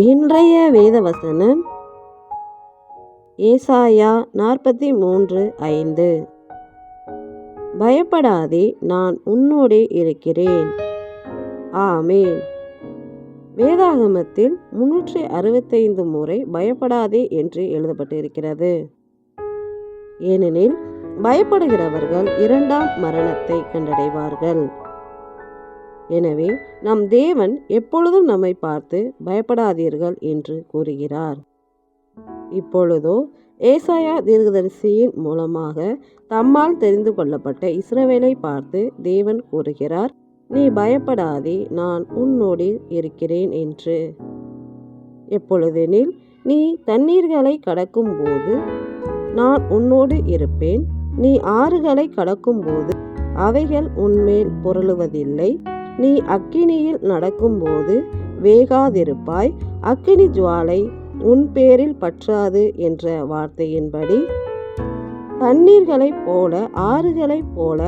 இன்றைய வேத வசனம் ஏசாயா 43:5. பயப்படாதே, நான் உன்னோடே இருக்கிறேன். ஆமென். வேதாகமத்தில் 365 முறை பயப்படாதே என்று எழுதப்பட்டிருக்கிறது. ஏனெனில் பயப்படுகிறவர்கள் இரண்டாம் மரணத்தை கண்டடைவார்கள். எனவே நம் தேவன் எப்பொழுதும் நம்மை பார்த்து பயப்படாதீர்கள் என்று கூறுகிறார். இப்பொழுதோ ஏசாயா தீர்க்கதரிசியின் மூலமாக தம்மால் தெரிந்து கொள்ளப்பட்ட இஸ்ரவேலை பார்த்து தேவன் கூறுகிறார், நீ பயப்படாதே, நான் உன்னோடு இருக்கிறேன் என்று. எப்பொழுதெனில் நீ தண்ணீர்களை கடக்கும் போது நான் உன்னோடு இருப்பேன், நீ ஆறுகளை கடக்கும் போது அவைகள் உன்மேல் புரளுவதில்லை, நீ அக்கினியில் நடக்கும்போது வேகாதிருப்பாய், அக்கினி ஜுவாலை உன் பேரில் பற்றாது என்ற வார்த்தையின்படி தண்ணீர்களைப் போல ஆறுகளைப் போல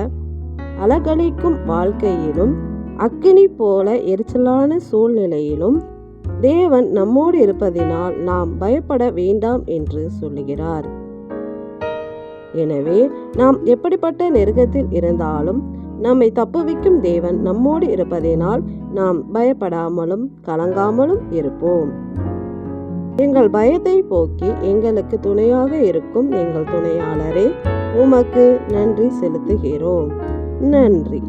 அலகளிக்கும் வாழ்க்கையிலும் அக்கினி போல எரிச்சலான சூழ்நிலையிலும் தேவன் நம்மோடு இருப்பதினால் நாம் பயப்பட வேண்டாம் என்று சொல்லுகிறார். எனவே நாம் எப்படிப்பட்ட நெருக்கத்தில் இருந்தாலும் நம்மை தப்புவிக்கும் தேவன் நம்மோடு இருப்பதினால் நாம் பயப்படாமலும் கலங்காமலும் இருப்போம். எங்கள் பயத்தை போக்கி எங்களுக்கு துணையாக இருக்கும் எங்கள் துணையாளரே, உமக்கு நன்றி செலுத்துகிறோம். நன்றி.